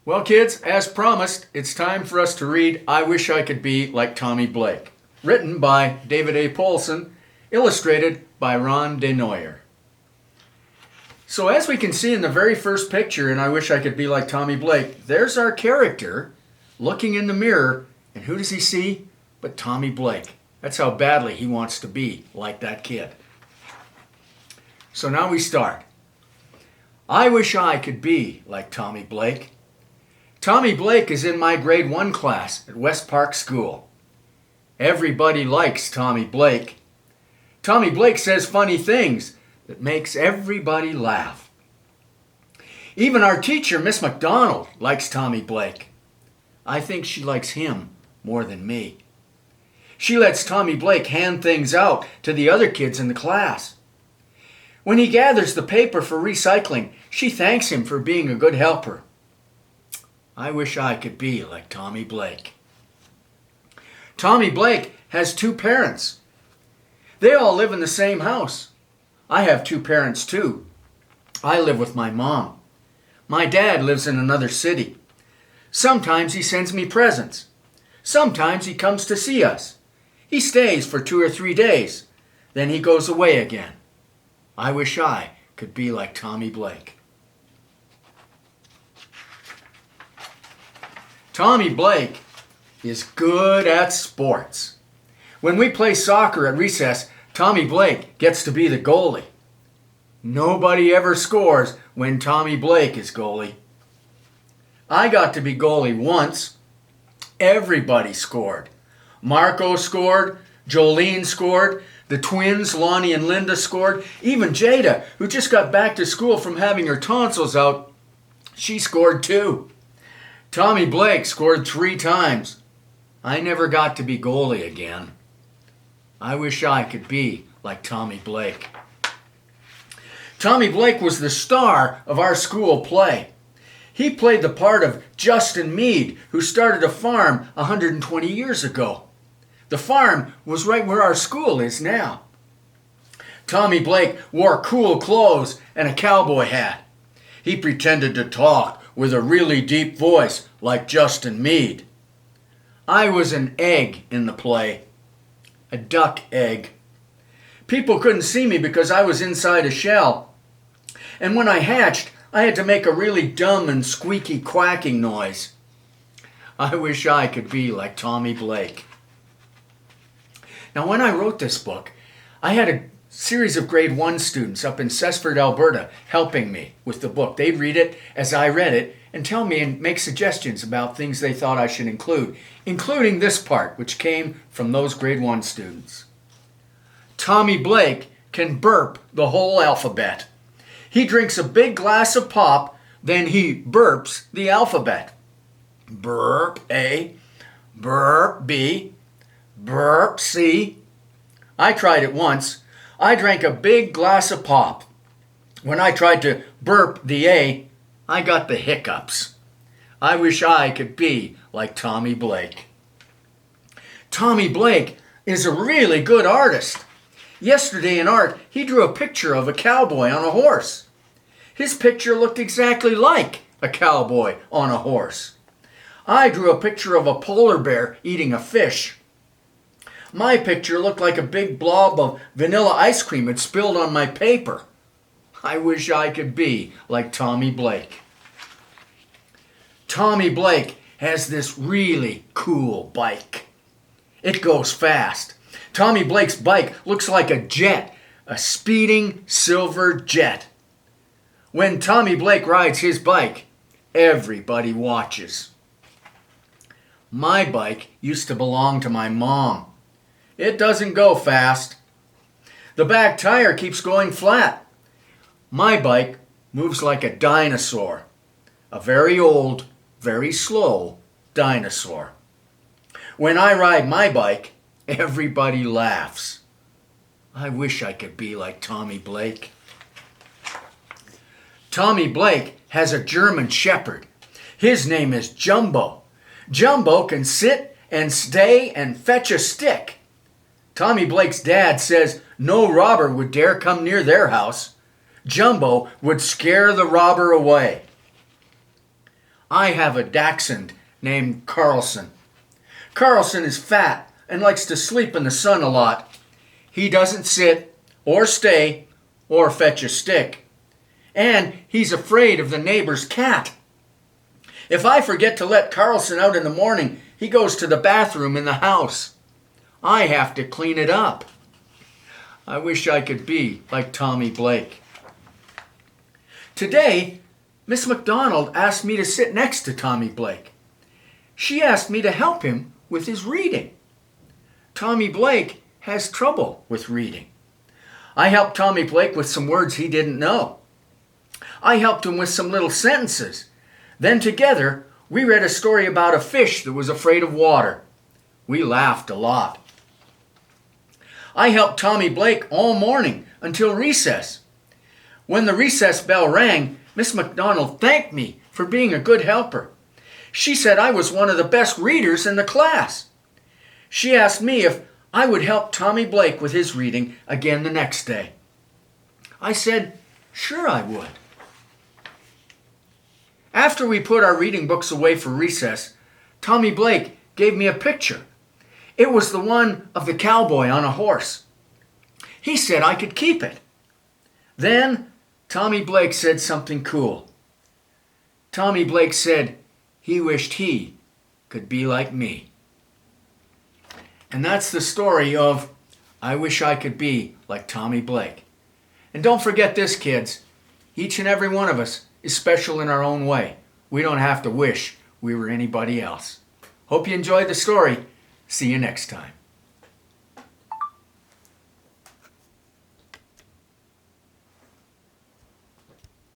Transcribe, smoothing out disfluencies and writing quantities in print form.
Well, kids, as promised, it's time for us to read I Wish I Could Be Like Tommy Blake, written by David A Poulsen, illustrated by Ron DeNoyer. So as we can see in the very first picture in I Wish I Could Be Like Tommy Blake, there's our character looking in the mirror, and who does he see but Tommy Blake? That's how badly he wants to be like that kid. So now we start. I wish I could be like Tommy Blake. Tommy Blake is in my grade 1 class at West Park School. Everybody likes Tommy Blake. Tommy Blake says funny things that makes everybody laugh. Even our teacher, Miss McDonald, likes Tommy Blake. I think she likes him more than me. She lets Tommy Blake hand things out to the other kids in the class. When he gathers the paper for recycling, she thanks him for being a good helper. I wish I could be like Tommy Blake. Tommy Blake has 2 parents. They all live in the same house. I have 2 parents too. I live with my mom. My dad lives in another city. Sometimes he sends me presents. Sometimes he comes to see us. He stays for 2 or 3 days. Then he goes away again. I wish I could be like Tommy Blake. Tommy Blake is good at sports. When we play soccer at recess, Tommy Blake gets to be the goalie. Nobody ever scores when Tommy Blake is goalie. I got to be goalie once. Everybody scored. Marco scored. Jolene scored. The twins, Lonnie and Linda, scored. Even Jada, who just got back to school from having her tonsils out, she scored too. Tommy Blake scored 3 times. I never got to be goalie again. I wish I could be like Tommy Blake. Tommy Blake was the star of our school play. He played the part of Justin Meade, who started a farm 120 years ago. The farm was right where our school is now. Tommy Blake wore cool clothes and a cowboy hat. He pretended to talk with a really deep voice like Justin Meade. I was an egg in the play, a duck egg. People couldn't see me because I was inside a shell. And when I hatched, I had to make a really dumb and squeaky quacking noise. I wish I could be like Tommy Blake. Now, when I wrote this book, I had a series of grade 1 students up in Cessford, Alberta, helping me with the book. They'd read it as I read it and tell me and make suggestions about things they thought I should include, including this part, which came from those grade 1 students. Tommy Blake can burp the whole alphabet. He drinks a big glass of pop, then he burps the alphabet. Burp A, burp B, burp C. I tried it once. I drank a big glass of pop. When I tried to burp the A, I got the hiccups. I wish I could be like Tommy Blake. Tommy Blake is a really good artist. Yesterday in art, he drew a picture of a cowboy on a horse. His picture looked exactly like a cowboy on a horse. I drew a picture of a polar bear eating a fish. My picture looked like a big blob of vanilla ice cream had spilled on my paper. I wish I could be like Tommy Blake. Tommy Blake has this really cool bike. It goes fast. Tommy Blake's bike looks like a jet, a speeding silver jet. When Tommy Blake rides his bike, everybody watches. My bike used to belong to my mom. It doesn't go fast. The back tire keeps going flat. My bike moves like a dinosaur, a very old, very slow dinosaur. When I ride my bike, everybody laughs. I wish I could be like Tommy Blake. Tommy Blake has a German Shepherd. His name is Jumbo. Jumbo can sit and stay and fetch a stick. Tommy Blake's dad says no robber would dare come near their house. Jumbo would scare the robber away. I have a dachshund named Carlson. Carlson is fat and likes to sleep in the sun a lot. He doesn't sit or stay or fetch a stick. And he's afraid of the neighbor's cat. If I forget to let Carlson out in the morning, he goes to the bathroom in the house. I have to clean it up. I wish I could be like Tommy Blake. Today, Miss McDonald asked me to sit next to Tommy Blake. She asked me to help him with his reading. Tommy Blake has trouble with reading. I helped Tommy Blake with some words he didn't know. I helped him with some little sentences. Then together, we read a story about a fish that was afraid of water. We laughed a lot. I helped Tommy Blake all morning until recess. When the recess bell rang, Miss McDonald thanked me for being a good helper. She said I was one of the best readers in the class. She asked me if I would help Tommy Blake with his reading again the next day. I said, sure I would. After we put our reading books away for recess, Tommy Blake gave me a picture. It was the one of the cowboy on a horse. He said I could keep it. Then Tommy Blake said something cool. Tommy Blake said he wished he could be like me. And that's the story of I Wish I Could Be Like Tommy Blake. And don't forget this, kids. Each and every one of us is special in our own way. We don't have to wish we were anybody else. Hope you enjoyed the story. See you next time.